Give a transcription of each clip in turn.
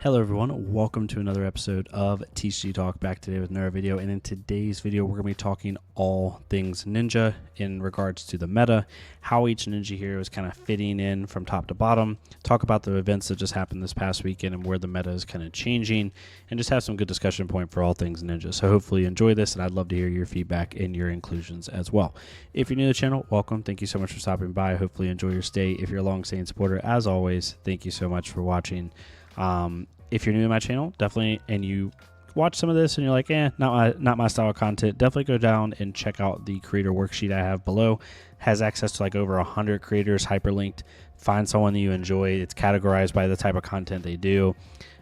Hello everyone, welcome to another episode of TCG Talk, back today with another video. And in today's video we're going to be talking all things ninja in regards to the meta, how each ninja hero is kind of fitting in from top to bottom, talk about the events that just happened this past weekend and where the meta is kind of changing, and just have some good discussion point for all things ninja. So hopefully you enjoy this, and I'd love to hear your feedback and your inclusions as well. If you're new to the channel, welcome. Thank you so much for stopping by. Hopefully you enjoy your stay. If you're a long-staying supporter, as always, thank you so much for watching. If you're new to my channel, definitely, and you watch some of this and you're like, not my style of content, definitely go down and check out the creator worksheet I have below. Has access to like over 100 creators hyperlinked. Find someone that you enjoy. It's categorized by the type of content they do.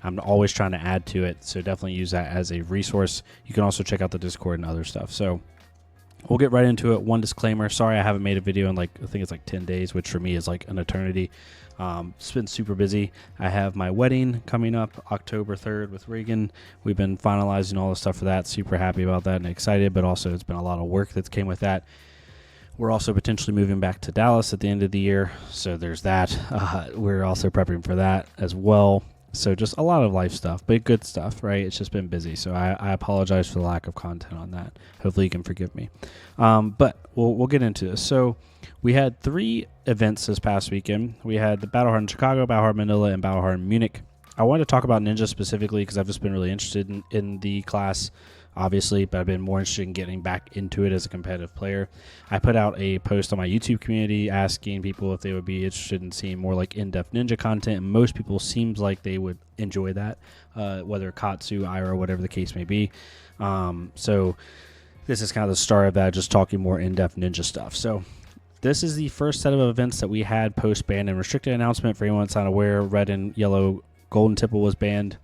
I'm always trying to add to it, so definitely use that as a resource. You can also check out the Discord and other stuff. So we'll get right into it. One disclaimer, sorry I haven't made a video in I think it's like 10 days, which for me is like an eternity. It's been super busy. I have my wedding coming up October 3rd with Reagan. We've been finalizing all the stuff for that. Super happy about that and excited, but also it's been a lot of work that's came with that. We're also potentially moving back to Dallas at the end of the year, so there's that. We're also prepping for that as well. So just a lot of life stuff, but good stuff, right? It's just been busy, so I apologize for the lack of content on that. Hopefully you can forgive me. But we'll get into this. So we had 3 events this past weekend. We had the Battle Hard in Chicago, Battle Hard Manila, and Battle Hard in Munich. I wanted to talk about Ninja specifically because I've just been really interested in the class, obviously, but I've been more interested in getting back into it as a competitive player. I put out a post on my YouTube community asking people if they would be interested in seeing more like in-depth ninja content, and most people seems like they would enjoy that, whether Katsu, Ira, whatever the case may be. So this is kind of the start of that, just talking more in-depth ninja stuff. So this is the first set of events that we had post-ban and restricted announcement. For anyone that's not aware, red and yellow golden tipple was banned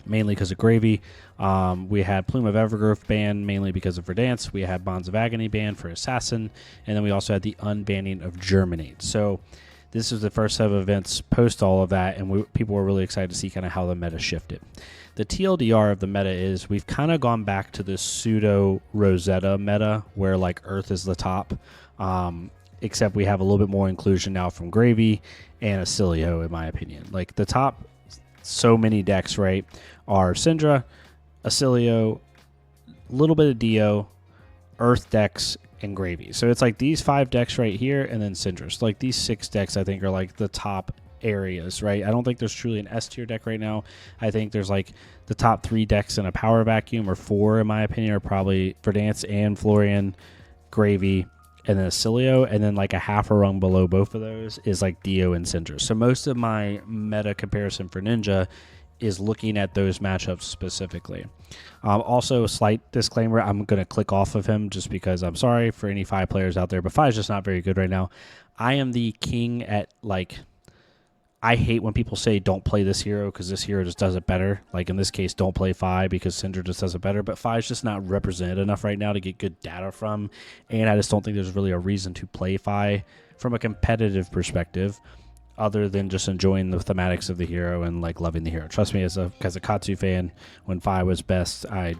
mainly because of gravy. We had Plume of Evergrowth banned mainly because of Verdance. We had Bonds of Agony banned for Assassin, and then we also had the unbanning of Germinate. So this is the first set of events post all of that, and people were really excited to see kind of how the meta shifted. The TLDR of the meta is we've kind of gone back to this pseudo Rosetta meta where like Earth is the top, except we have a little bit more inclusion now from Gravy and Acilio, in my opinion. Like the top so many decks, right, are Syndra, Acilio, a little bit of Dio, Earth decks, and Gravy. So it's like these 5 decks right here, and then Syndra. So like these 6 decks I think are like the top areas, right? I don't think there's truly an S tier deck right now. I think there's like the top 3 decks in a power vacuum, or 4 in my opinion, are probably Verdance and Florian, Gravy, and then Acilio, and then like a half a rung below both of those is like Dio and Syndra. So most of my meta comparison for Ninja is looking at those matchups specifically. Also, a slight disclaimer, I'm going to click off of him just because I'm sorry for any 5 players out there, but 5 is just not very good right now. I am the king at like, I hate when people say don't play this hero because this hero just does it better. Like in this case, don't play Phi because Syndra just does it better. But Phi is just not represented enough right now to get good data from. And I just don't think there's really a reason to play Phi from a competitive perspective other than just enjoying the thematics of the hero and like loving the hero. Trust me, as a Katsu fan, when Phi was best, I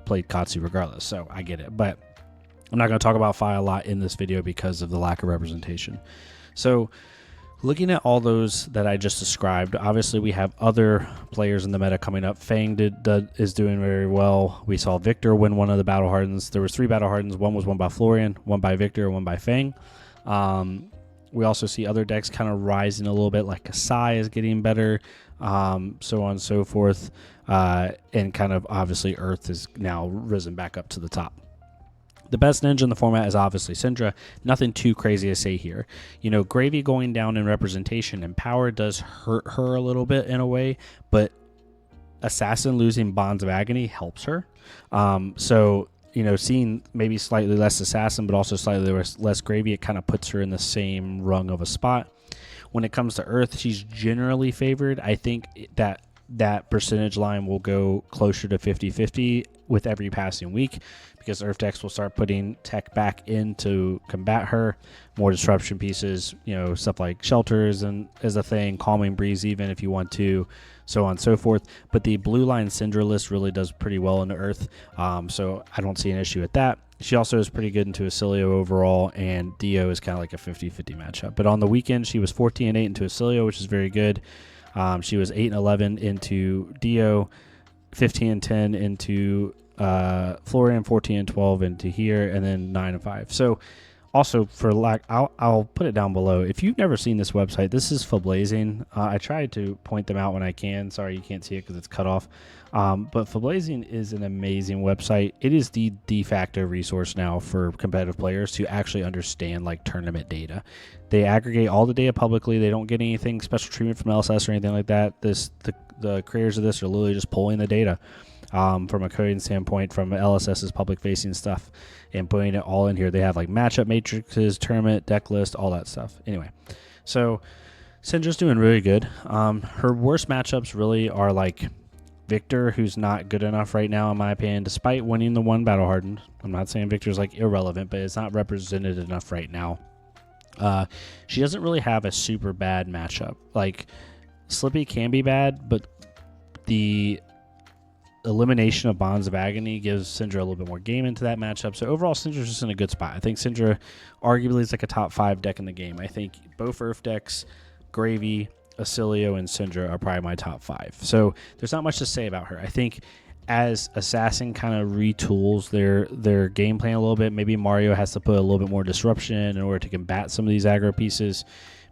played Katsu regardless. So I get it. But I'm not going to talk about Phi a lot in this video because of the lack of representation. So looking at all those that I just described, obviously we have other players in the meta coming up. Fang is doing very well. We saw Victor win one of the Battle Hardens. There was 3 Battle Hardens. One was won by Florian, one by Victor, and one by Fang. We also see other decks kind of rising a little bit, like Kasai is getting better, so on and so forth. And kind of obviously Earth is now risen back up to the top. The best ninja in the format is obviously Syndra. Nothing too crazy to say here. You know, Gravy going down in representation and power does hurt her a little bit in a way, but Assassin losing Bonds of Agony helps her. So, you know, seeing maybe slightly less Assassin, but also slightly less Gravy, it kind of puts her in the same rung of a spot. When it comes to Earth, she's generally favored. I think that percentage line will go closer to 50-50 with every passing week because Earth decks will start putting tech back in to combat her. More disruption pieces, you know, stuff like shelters and is a thing, calming breeze even if you want to, so on and so forth. But the blue line Syndra list really does pretty well into Earth, so I don't see an issue with that. She also is pretty good into Acilio overall, and Dio is kind of like a 50-50 matchup. But on the weekend, she was 14-8 into Acilio, which is very good. She was 8-11 into Dio, 15-10 into Florian, 14-12 into here, and then 9-5. So also, for lack, I'll put it down below. If you've never seen this website, this is Fablazing. I try to point them out when I can. Sorry, you can't see it because it's cut off. But Fablazing is an amazing website. It is the de facto resource now for competitive players to actually understand like tournament data. They aggregate all the data publicly. They don't get anything special treatment from LSS or anything like that. The creators of this are literally just pulling the data from a coding standpoint from LSS's public facing stuff and putting it all in here. They have like matchup matrices, tournament, deck list, all that stuff. Anyway, so Syndra's doing really good. Her worst matchups really are like Victor, who's not good enough right now, in my opinion, despite winning the one Battle Hardened. I'm not saying Victor's like irrelevant, but it's not represented enough right now. She doesn't really have a super bad matchup. Like Slippy can be bad, but the elimination of Bonds of Agony gives Syndra a little bit more game into that matchup. So overall, Syndra's just in a good spot. I think Syndra arguably is like a top 5 deck in the game. I think both Earth decks, Gravy, Acilio, and Syndra are probably my top 5. So there's not much to say about her. I think as Assassin kind of retools their game plan a little bit, maybe Mario has to put a little bit more disruption in order to combat some of these aggro pieces.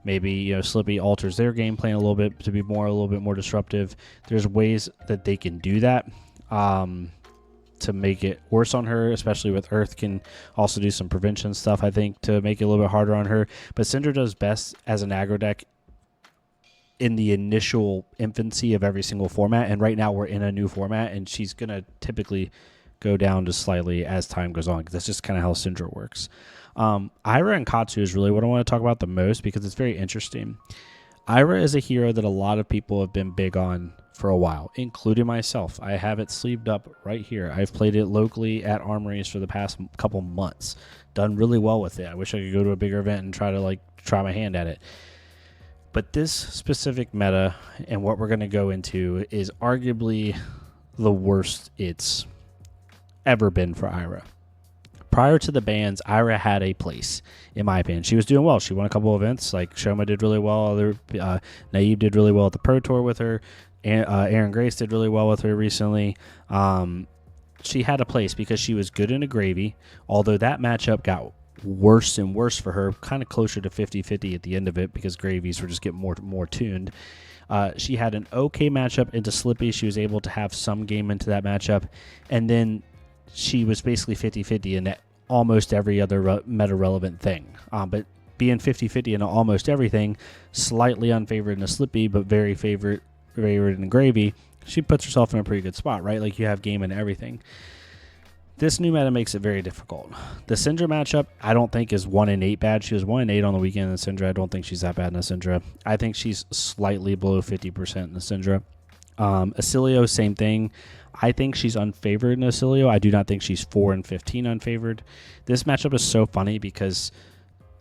Maybe Slippy alters their game plan a little bit to be a little bit more disruptive. There's ways that they can do that to make it worse on her, especially with Earth can also do some prevention stuff, I think, to make it a little bit harder on her. But Syndra does best as an aggro deck in the initial infancy of every single format, and right now we're in a new format, and she's going to typically go down just slightly as time goes on, because that's just kind of how Syndra works. Ira and Katsu is really what I want to talk about the most because it's very interesting. Ira is a hero that a lot of people have been big on for a while, including myself. I have it sleeved up right here. I've played it locally at Armories for the past couple months. Done really well with it. I wish I could go to a bigger event and try my hand at it. But this specific meta and what we're going to go into is arguably the worst it's ever been for Ira. Prior to the bans, Ira had a place, in my opinion. She was doing well. She won a couple events. Like Shoma did really well. Naib did really well at the Pro Tour with her. Aaron Grace did really well with her recently. She had a place because she was good in a Gravy, although that matchup got worse and worse for her, kind of closer to 50-50 at the end of it because Gravies were just getting more tuned. She had an okay matchup into Slippy. She was able to have some game into that matchup, and then she was basically 50-50 in almost every other meta-relevant thing. But being 50-50 in almost everything, slightly unfavored in a Slippy, but very favored in Gravy, she puts herself in a pretty good spot, right? Like you have game in everything. This new meta makes it very difficult. The Syndra matchup, I don't think is 1-8 bad. She was 1-8 on the weekend in the Syndra. I don't think she's that bad in the Syndra. I think she's slightly below 50% in the Syndra. Acilio, same thing. I think she's unfavored in Acilio. I do not think she's 4-15 unfavored. This matchup is so funny because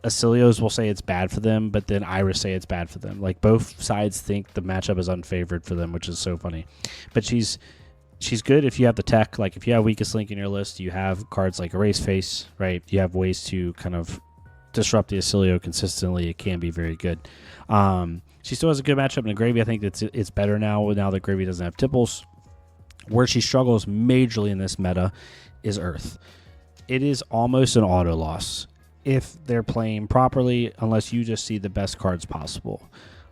Acilios will say it's bad for them, but then Iris say it's bad for them. Like both sides think the matchup is unfavored for them, which is so funny. But she's good if you have the tech. Like if you have Weakest Link in your list, you have cards like Erase Face, right? You have ways to kind of disrupt the Acilio consistently. It can be very good. She still has a good matchup in the Gravy. I think it's better now that Gravy doesn't have Tipples. Where she struggles majorly in this meta is Earth. It is almost an auto loss if they're playing properly, unless you just see the best cards possible.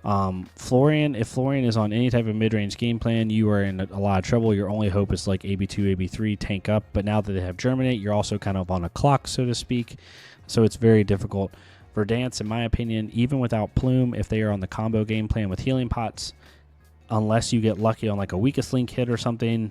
If Florian is on any type of mid-range game plan, you are in a lot of trouble. Your only hope is like AB2, AB3, tank up. But now that they have Germinate, you're also kind of on a clock, so to speak. So it's very difficult. Verdance, in my opinion, even without Plume, if they are on the combo game plan with Healing Pots, unless you get lucky on like a Weakest Link hit or something,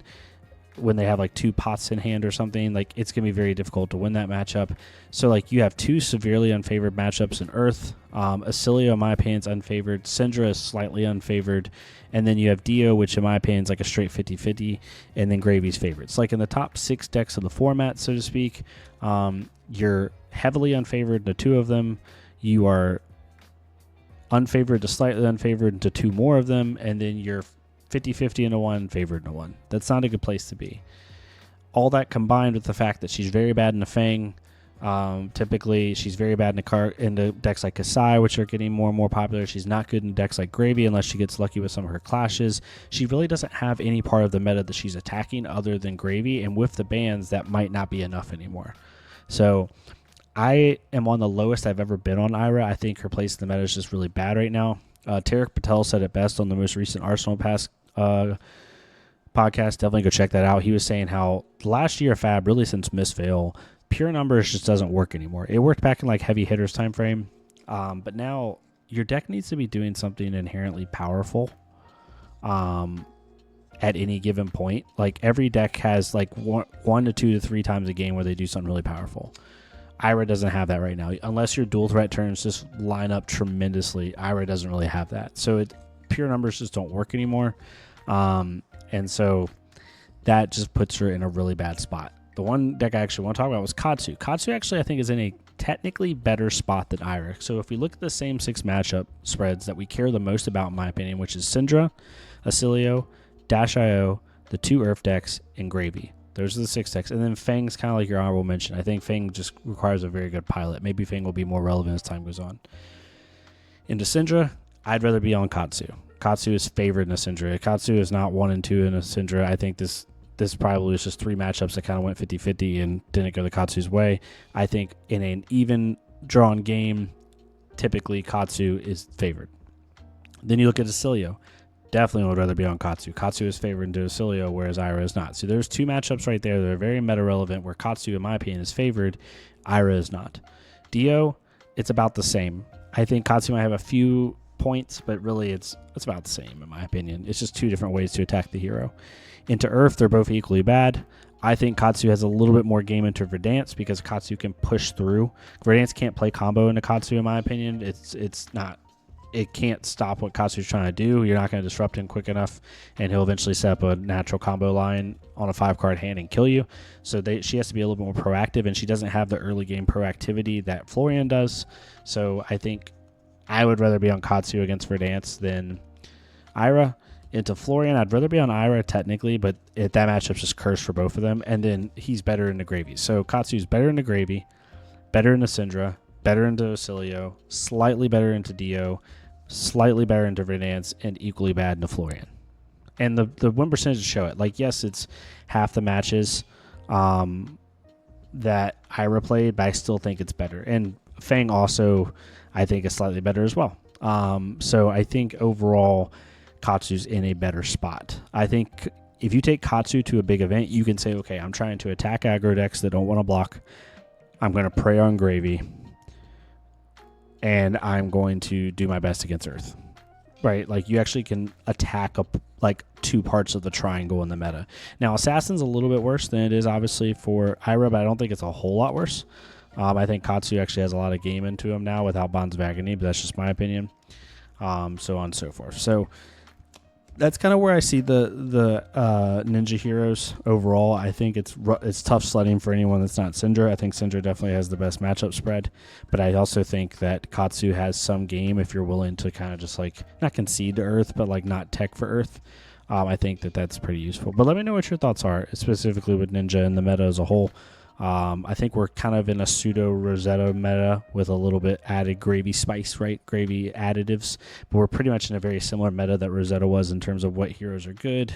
when they have like 2 pots in hand or something, like it's gonna be very difficult to win that matchup. So like you have 2 severely unfavored matchups in Earth. Acilio, in my opinion, is unfavored. Syndra is slightly unfavored, and then you have Dio, which in my opinion is like a straight 50-50, and then Gravy's favorites. Like in the top 6 decks of the format, so to speak, you're heavily unfavored in the 2 of them. You are unfavored to slightly unfavored into 2 more of them, and then you're 50-50 into 1, favored into 1. That's not a good place to be. All that combined with the fact that she's very bad in the Fang, Typically, she's very bad in the decks like Kasai, which are getting more and more popular. She's not good in decks like Gravy unless she gets lucky with some of her clashes. She really doesn't have any part of the meta that she's attacking other than Gravy, and with the bans, that might not be enough anymore. So I am on the lowest I've ever been on Ira. I think her place in the meta is just really bad right now. Tarek Patel said it best on the most recent Arsenal Pass podcast. Definitely go check that out. He was saying how last year Fab, really since Miss Veil, pure numbers just doesn't work anymore. It worked back in like heavy hitters time frame, but now your deck needs to be doing something inherently powerful at any given point. Like every deck has like one to 2 to 3 times a game where they do something really powerful. Ira doesn't have that right now. Unless your dual threat turns just line up tremendously, Ira doesn't really have that. So pure numbers just don't work anymore. And so that just puts her in a really bad spot. The one deck I actually want to talk about was Katsu. Katsu actually, I think, is in a technically better spot than Ira. So if we look at the same 6 matchup spreads that we care the most about, in my opinion, which is Syndra, Acilio, Dash.io, the 2 Earth decks, and Gravy. Those are the 6 decks. And then Fang's kind of like your honorable mention. I think Fang just requires a very good pilot. Maybe Fang will be more relevant as time goes on. Into Syndra, I'd rather be on Katsu. Katsu is favored in a Syndra. Katsu is not 1 and 2 in a Syndra. I think this probably was just 3 matchups that kind of went 50-50 and didn't go the Katsu's way. I think in an even drawn game, typically Katsu is favored. Then you look at Acilio. Definitely would rather be on Katsu. Katsu is favored into Acilio, whereas Ira is not. So there's 2 matchups right there that are very meta relevant, where Katsu, in my opinion, is favored. Ira is not. Dio, it's about the same. I think Katsu might have a few points, but really it's about the same, in my opinion. It's just 2 different ways to attack the hero. Into Earth, they're both equally bad. I think Katsu has a little bit more game into Verdance because Katsu can push through. Verdance can't play combo into Katsu, in my opinion. It can't stop what Katsu's trying to do. You're not going to disrupt him quick enough, and he'll eventually set up a natural combo line on a 5-card hand and kill you. So she has to be a little bit more proactive, and she doesn't have the early game proactivity that Florian does. So I think I would rather be on Katsu against Verdance than Ira. Into Florian, I'd rather be on Ira technically, but that matchup's just cursed for both of them. And then he's better in the Gravy. So Katsu's better in the Gravy, better in the Syndra, better into Acilio, slightly better into Dio, slightly better into Verdance, and equally bad into Florian. And the win percentage show it. Like, yes, it's half the matches that Ira played, but I still think it's better. And Fang also, I think, is slightly better as well. So I think overall, Katsu's in a better spot. I think if you take Katsu to a big event, you can say, okay, I'm trying to attack aggro decks that don't want to block. I'm going to prey on Gravy, and I'm going to do my best against Earth. Right? Like, you actually can attack like 2 parts of the triangle in the meta. Now, Assassin's a little bit worse than it is, obviously, for Ira, but I don't think it's a whole lot worse. I think Katsu actually has a lot of game into him now without Bonds of Agony, but that's just my opinion. So on and so forth. So that's kind of where I see the ninja heroes overall. I think it's tough sledding for anyone that's not Syndra. I think Syndra definitely has the best matchup spread, but I also think that Katsu has some game if you're willing to kind of just like not concede to Earth, but like not tech for Earth. I think that's pretty useful. But let me know what your thoughts are, specifically with Ninja and the meta as a whole. I think we're kind of in a pseudo Rosetta meta with a little bit added gravy spice, right? Gravy additives, but we're pretty much in a very similar meta that Rosetta was in terms of what heroes are good,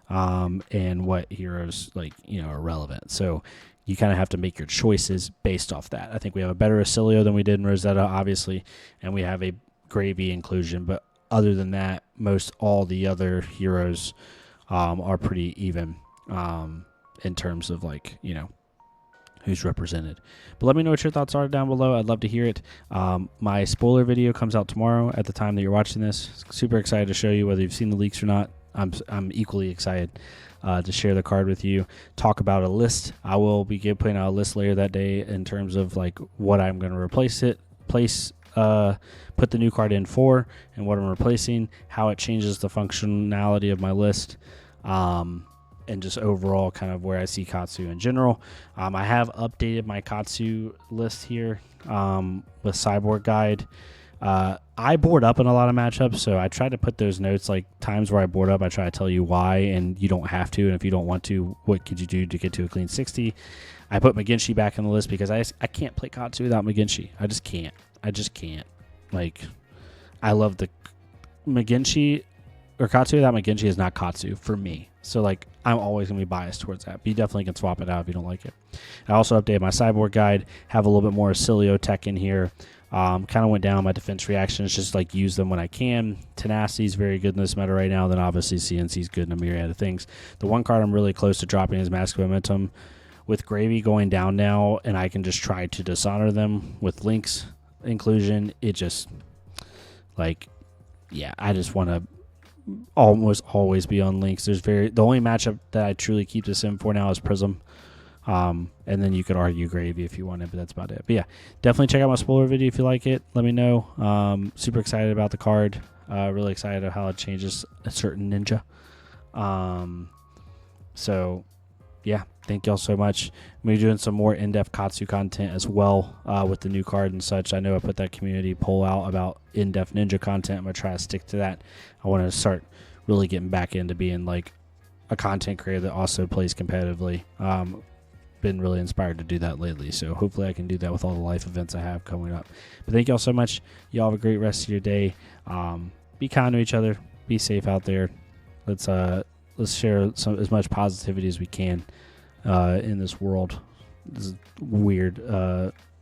and what heroes are relevant. So you kind of have to make your choices based off that. I think we have a better Acilio than we did in Rosetta, obviously, and we have a gravy inclusion, but other than that, most all the other heroes are pretty even in terms of who's represented. But let me know what your thoughts are down below. I'd love to hear it. My spoiler video comes out tomorrow at the time that you're watching this. Super excited to show you whether you've seen the leaks or not. I'm equally excited to share the card with you, talk about a list. I will be putting out a list later that day in terms of what I'm going to put the new card in for, and what I'm replacing, how it changes the functionality of my list, and just overall kind of where I see Katsu in general. I have updated my Katsu list here with Cyborg Guide. I board up in a lot of matchups, so I try to put those notes, times where I board up, I try to tell you why, and you don't have to, and if you don't want to, what could you do to get to a clean 60? I put McGinty back on the list because I can't play Katsu without McGinty. I just can't. Like, I love the McGinty, or Katsu without McGinty is not Katsu for me. So, like, I'm always going to be biased towards that. But you definitely can swap it out if you don't like it. I also updated my sideboard guide, have a little bit more Cilio tech in here. Kind of went down my defense reactions, just like use them when I can. Tenacity is very good in this meta right now. Then obviously CNC is good in a myriad of things. The one card I'm really close to dropping is Mask of Momentum. With Gravy going down now, and I can just try to dishonor them with Link's inclusion, it just, like, yeah, I just want to almost always be on Links. The only matchup that I truly keep this in for now is Prism. And then you could argue Gravy if you wanted, but that's about it. But yeah, definitely check out my spoiler video if you like it. Let me know. Super excited about the card. Really excited about how it changes a certain ninja. So yeah, thank y'all so much. I'm going to be doing some more in-depth Katsu content as well with the new card and such. I know I put that community poll out about in-depth ninja content. I'm going to try to stick to that. I want to start really getting back into being like a content creator that also plays competitively. Been really inspired to do that lately, so hopefully I can do that with all the life events I have coming up. But thank y'all so much. Y'all have a great rest of your day. Be kind to each other. Be safe out there. Let's share as much positivity as we can in this world. This is weird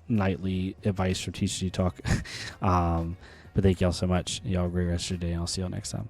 nightly advice from TCG Talk. But thank y'all so much. Y'all have a great rest of your day, and I'll see y'all next time.